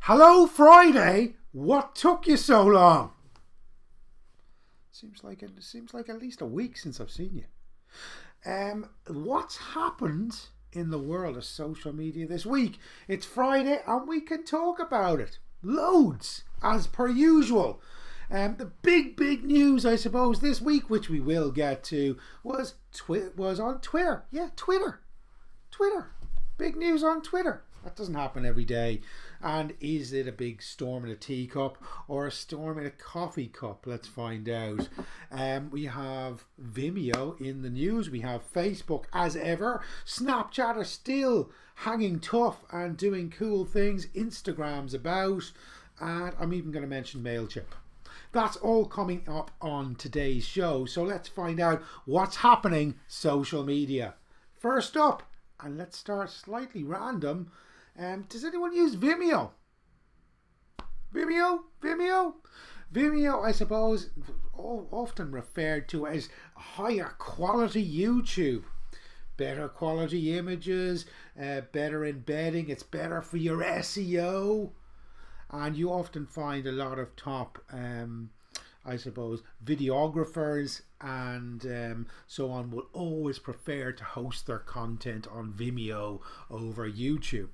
Hello, Friday. What took you so long? Seems like at least a week since I've seen you. What's happened in the world of social media this week? It's Friday and we can talk about it. Loads, as per usual. The big news, I suppose, this week, which we will get to, was on Twitter. Yeah, Twitter. Big news on Twitter. That doesn't happen every day. And is it a big storm in a teacup or a storm in a coffee cup? Let's find out. We have Vimeo in the news. We have Facebook as ever. Snapchat are still hanging tough and doing cool things. Instagram's about. And I'm even going to mention MailChimp. That's all coming up on today's show. So let's find out what's happening social media. First up, and let's start slightly random. Does anyone use Vimeo? Vimeo, I suppose, often referred to as higher quality YouTube. Better quality images, better embedding, it's better for your SEO. And you often find a lot of top, I suppose, videographers and so on will always prefer to host their content on Vimeo over YouTube.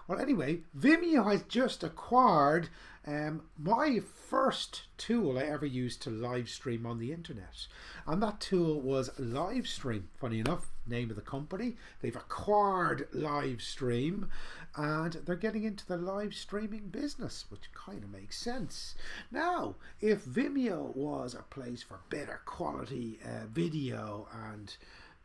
Well, anyway, Vimeo has just acquired my first tool I ever used to live stream on the internet. And that tool was Livestream. Funny enough, name of the company. They've acquired Livestream and they're getting into the live streaming business, which kind of makes sense. Now, if Vimeo was a place for better quality video and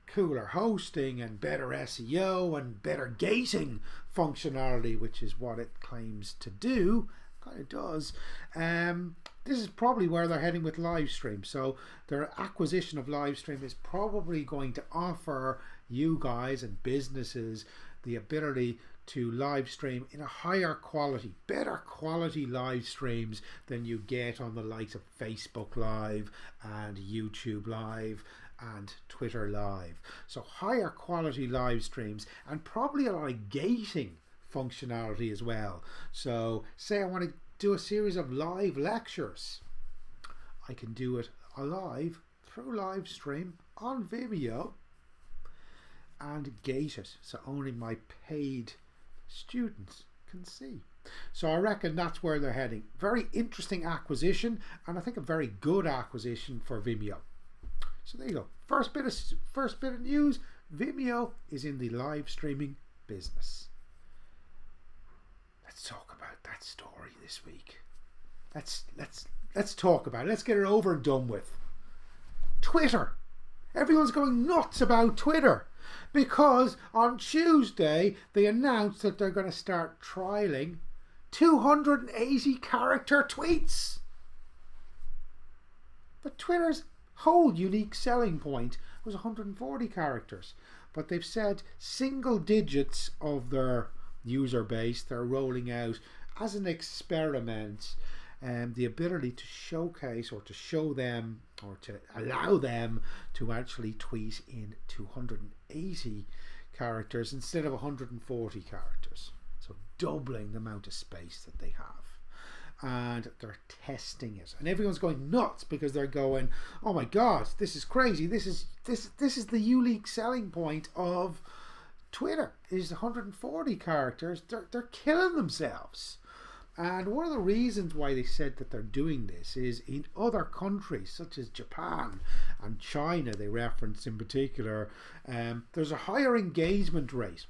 cooler hosting and better SEO and better gating functionality, which is what it claims to do, kind of does, this is probably where they're heading with Livestream. So their acquisition of Livestream is probably going to offer you guys and businesses the ability to live stream in a higher quality, better quality live streams than you get on the likes of Facebook Live and YouTube Live and Twitter Live. So higher quality live streams and probably a lot of gating functionality as well. So say I want to do a series of live lectures, I can do it alive through live stream on Vimeo and gate it so only my paid students can see. So I reckon that's where they're heading. Very interesting acquisition, and I think a very good acquisition for Vimeo. So there you go. First bit of news. Vimeo is in the live streaming business. Let's talk about that story this week. Let's talk about it. Let's get it over and done with. Twitter. Everyone's going nuts about Twitter because on Tuesday they announced that they're going to start trialing 280 character tweets. But Twitter's whole unique selling point was 140 characters, but they've said single digits of their user base they're rolling out as an experiment, the ability to showcase or to show them or to allow them to actually tweet in 280 characters instead of 140 characters, so doubling the amount of space that they have. And they're testing it, and everyone's going nuts because they're going, oh my god, this is crazy, this is the unique selling point of Twitter is 140 characters. They're killing themselves. And one of the reasons why they said that they're doing this is in other countries such as Japan and China, they referenced in particular, there's a higher engagement rate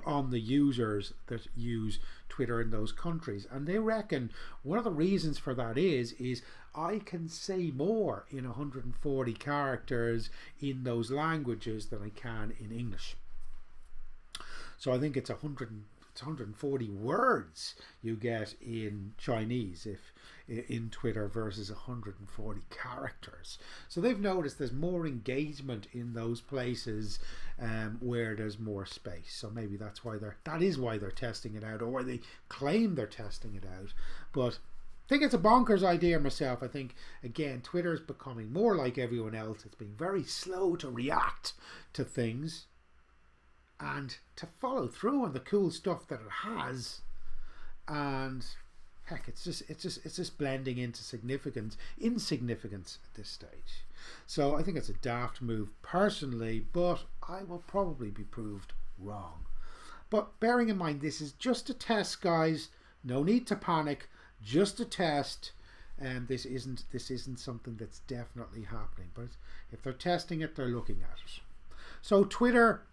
on the users that use Twitter in those countries, and they reckon one of the reasons for that is I can say more in 140 characters in those languages than I can in English. So I think it's 140 words you get in Chinese if in Twitter versus 140 characters. So they've noticed there's more engagement in those places where there's more space. So maybe that is why they're testing it out, or why they claim they're testing it out. But I think it's a bonkers idea myself. I think, again, Twitter is becoming more like everyone else. It's being very slow to react to things and to follow through on the cool stuff that it has. and heck, it's just blending into insignificance at this stage. So I think it's a daft move personally, but I will probably be proved wrong. But bearing in mind, this is just a test, guys. No need to panic. Just a test. And this isn't something that's definitely happening. But if they're testing it, they're looking at it. So Twitter,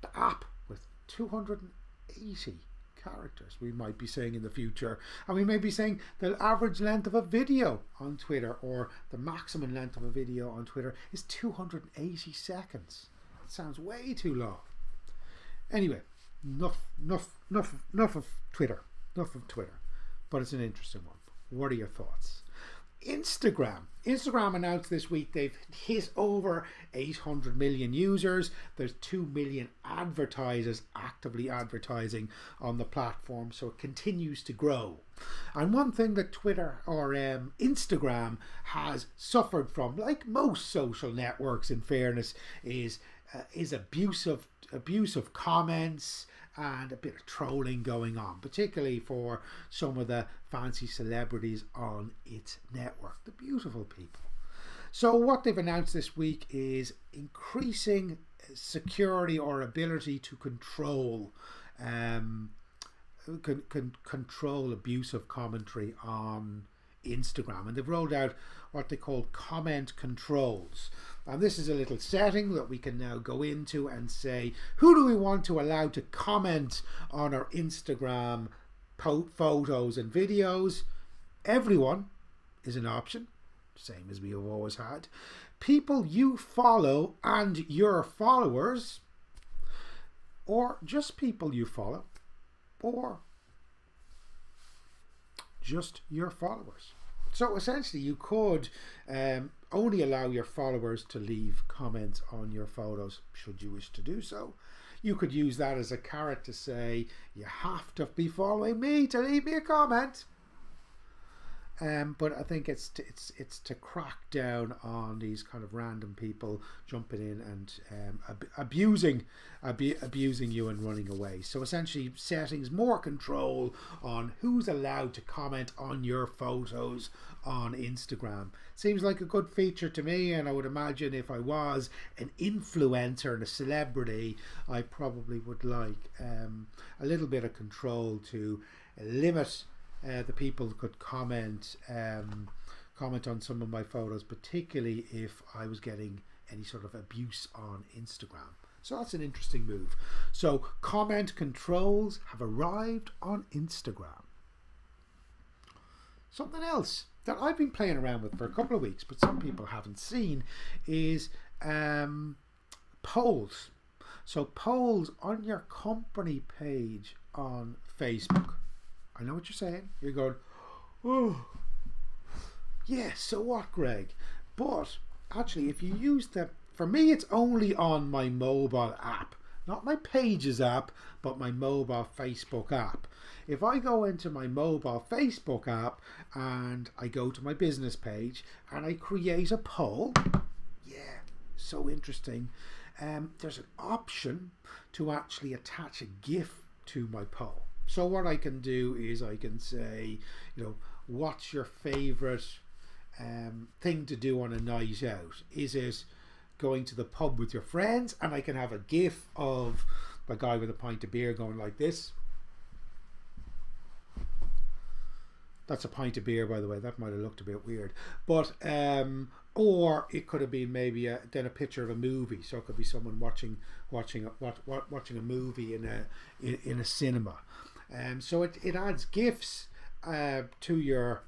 the app with 280 characters, we might be saying in the future, and we may be saying the average length of a video on Twitter, or the maximum length of a video on Twitter, is 280 seconds. That sounds way too long. Anyway, enough of Twitter. But it's an interesting one. What are your thoughts? Instagram announced this week they've hit over 800 million users. There's 2 million advertisers actively advertising on the platform, so it continues to grow. And one thing that Twitter or Instagram has suffered from, like most social networks in fairness, is abusive comments and a bit of trolling going on, particularly for some of the fancy celebrities on its network, the beautiful people. So what they've announced this week is increasing security or ability to control control abusive commentary on Instagram, and they've rolled out what they call comment controls. And this is a little setting that we can now go into and say, who do we want to allow to comment on our Instagram photos and videos? Everyone is an option, same as we have always had. People you follow and your followers, or just people you follow, or just your followers. So essentially you could only allow your followers to leave comments on your photos should you wish to do so. You could use that as a carrot to say you have to be following me to leave me a comment. But I think it's to crack down on these kind of random people jumping in and abusing you and running away. So essentially settings more control on who's allowed to comment on your photos on Instagram. Seems like a good feature to me, and I would imagine if I was an influencer and a celebrity, I probably would like a little bit of control to limit the people could comment on some of my photos, particularly if I was getting any sort of abuse on Instagram. So that's an interesting move. So comment controls have arrived on Instagram. Something else that I've been playing around with for a couple of weeks, but some people haven't seen, is polls. So polls on your company page on Facebook. I know what you're saying. You're going, oh, yeah, so what, Greg? But actually, if you use for me, it's only on my mobile app, not my Pages app, but my mobile Facebook app. If I go into my mobile Facebook app and I go to my business page and I create a poll, yeah, so interesting. There's an option to actually attach a GIF to my poll. So what I can do is I can say, what's your favorite thing to do on a night out? Is it going to the pub with your friends? And I can have a GIF of a guy with a pint of beer going like this. That's a pint of beer, by the way. That might have looked a bit weird, but or it could have been maybe then a picture of a movie. So it could be someone watching a movie in a cinema. So it adds GIFs to your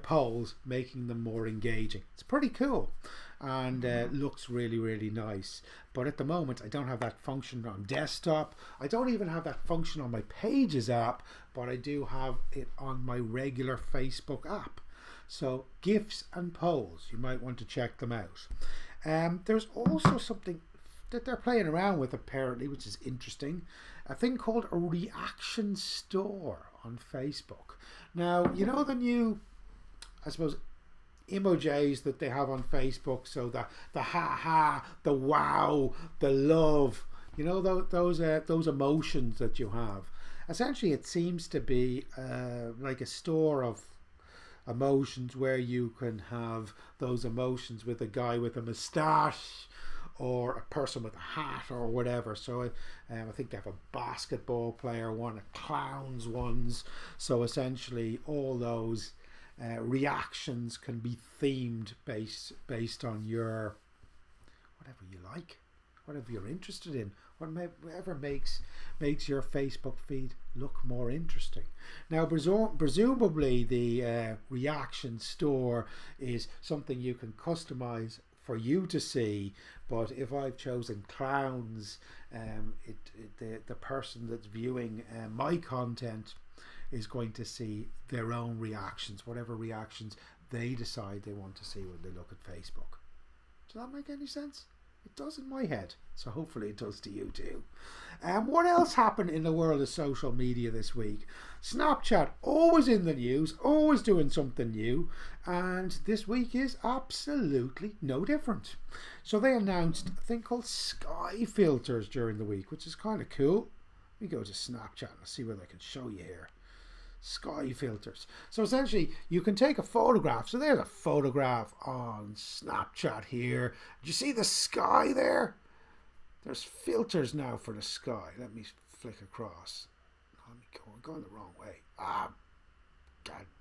polls, making them more engaging. It's pretty cool and looks really, really nice. But at the moment, I don't have that function on desktop. I don't even have that function on my Pages app, but I do have it on my regular Facebook app. So GIFs and polls, you might want to check them out. There's also something that they're playing around with apparently, which is interesting. A thing called a reaction store on Facebook. Now, you know the new, I suppose, emojis that they have on Facebook. So the ha, the wow, the love, those emotions that you have. essentially it seems to be like a store of emotions where you can have those emotions with a guy with a moustache or a person with a hat or whatever. So I think they have a basketball player one, a clowns ones. So essentially all those reactions can be themed based on your whatever you like, whatever you're interested in, whatever makes your Facebook feed look more interesting. Now, presumably the reaction store is something you can customize for you to see, but if I've chosen clowns, the person that's viewing my content is going to see their own reactions, whatever reactions they decide they want to see when they look at Facebook. Does that make any sense? It does in my head, so hopefully it does to you too. What else happened in the world of social media this week? Snapchat, always in the news, always doing something new, and this week is absolutely no different. So they announced a thing called sky filters during the week, which is kind of cool. Let me go to Snapchat and see what I can show you here. Sky filters. So essentially you can take a photograph. So there's a photograph on Snapchat here. Do you see the sky there? There's filters now for the sky. Let me flick across. Let me go. I'm going the wrong way. God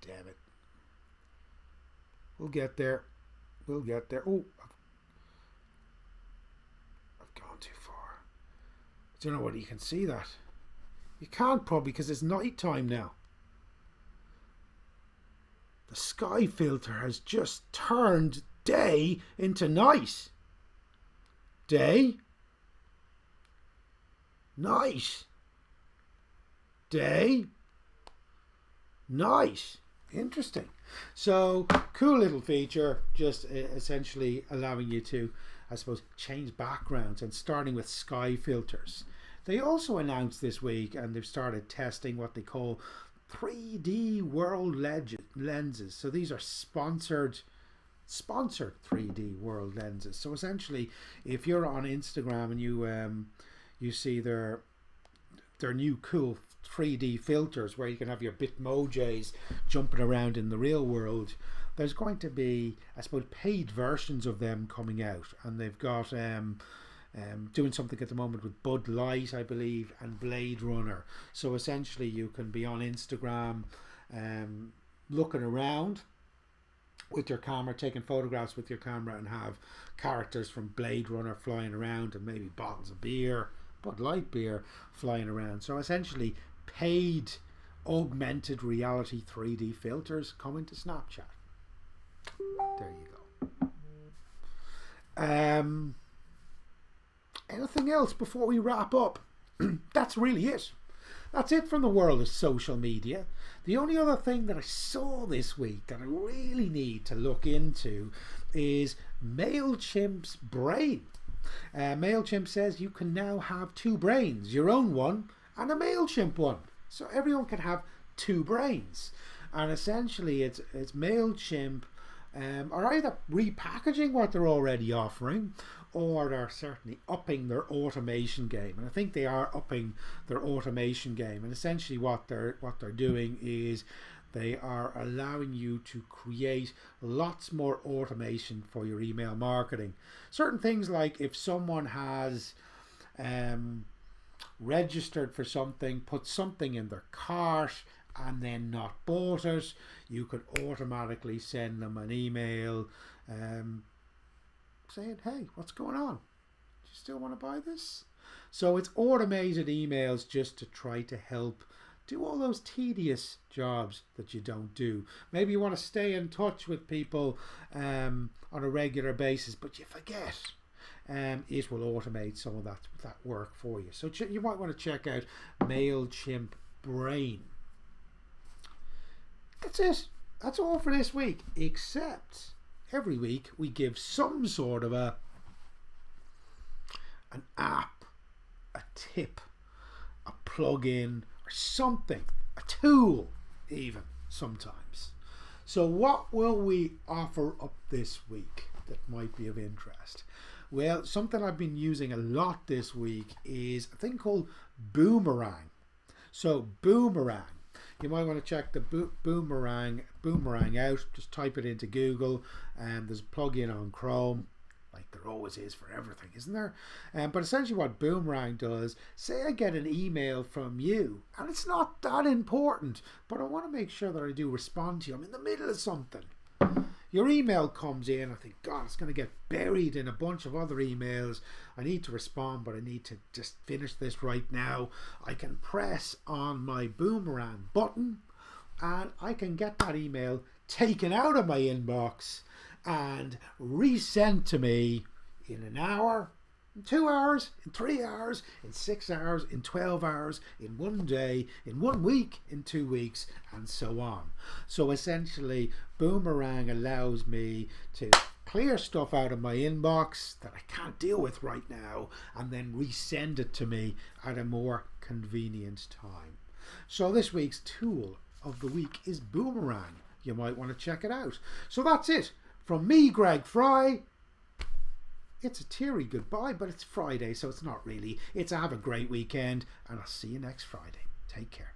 damn it. We'll get there. We'll get there. Oh, I've gone too far. I don't know whether you can see that. You can't probably because it's night time now. The sky filter has just turned day into night. Day. Night. Day. Night. Interesting. So, cool little feature, just essentially allowing you to, I suppose, change backgrounds and starting with sky filters. They also announced this week, and they've started testing what they call 3D world lenses. So these are sponsored 3D world lenses. So essentially, if you're on Instagram and you see their new cool 3D filters where you can have your Bitmojis jumping around in the real world, there's going to be, I suppose, paid versions of them coming out, and they've got doing something at the moment with Bud Light, I believe, and Blade Runner. So essentially you can be on Instagram looking around with your camera, taking photographs with your camera, and have characters from Blade Runner flying around, and maybe bottles of beer, Bud Light beer, flying around. So essentially paid augmented reality 3D filters coming to Snapchat. There you go. Anything else before we wrap up? That's really it. That's it from the world of social media. The only other thing that I saw this week that I really need to look into is MailChimp's brain. MailChimp says you can now have two brains, your own one and a MailChimp one. So everyone can have two brains. And essentially it's MailChimp are either repackaging what they're already offering, or they're certainly upping their automation game. And I think they are upping their automation game. And essentially what they're doing is they are allowing you to create lots more automation for your email marketing. Certain things like if someone has registered for something, put something in their cart, and then not bought it, you could automatically send them an email saying, hey, what's going on? Do you still want to buy this? So it's automated emails just to try to help do all those tedious jobs that you don't do. Maybe you want to stay in touch with people on a regular basis, but you forget. It will automate some of that work for you. So you might want to check out MailChimp Brain. That's it. That's all for this week, except every week we give some sort of an app, a tip, a plug-in, or something, a tool even sometimes. So what will we offer up this week that might be of interest? Well, something I've been using a lot this week is a thing called Boomerang. So Boomerang. You might want to check the Boomerang out. Just type it into Google, and there's a plugin on Chrome, like there always is for everything, isn't there? But essentially what Boomerang does, say I get an email from you, and it's not that important, but I want to make sure that I do respond to you. I'm in the middle of something. Your email comes in, I think, God, it's going to get buried in a bunch of other emails. I need to respond, but I need to just finish this right now. I can press on my Boomerang button, and I can get that email taken out of my inbox and resent to me in an hour, in 2 hours, in 3 hours, in 6 hours, in 12 hours, in 1 day, in 1 week, in 2 weeks, and so on. So essentially, Boomerang allows me to clear stuff out of my inbox that I can't deal with right now, and then resend it to me at a more convenient time. So this week's tool of the week is Boomerang. You might want to check it out. So that's it. From me, Greg Fry. It's a teary goodbye, but it's Friday, so it's not really. It's have a great weekend, and I'll see you next Friday. Take care.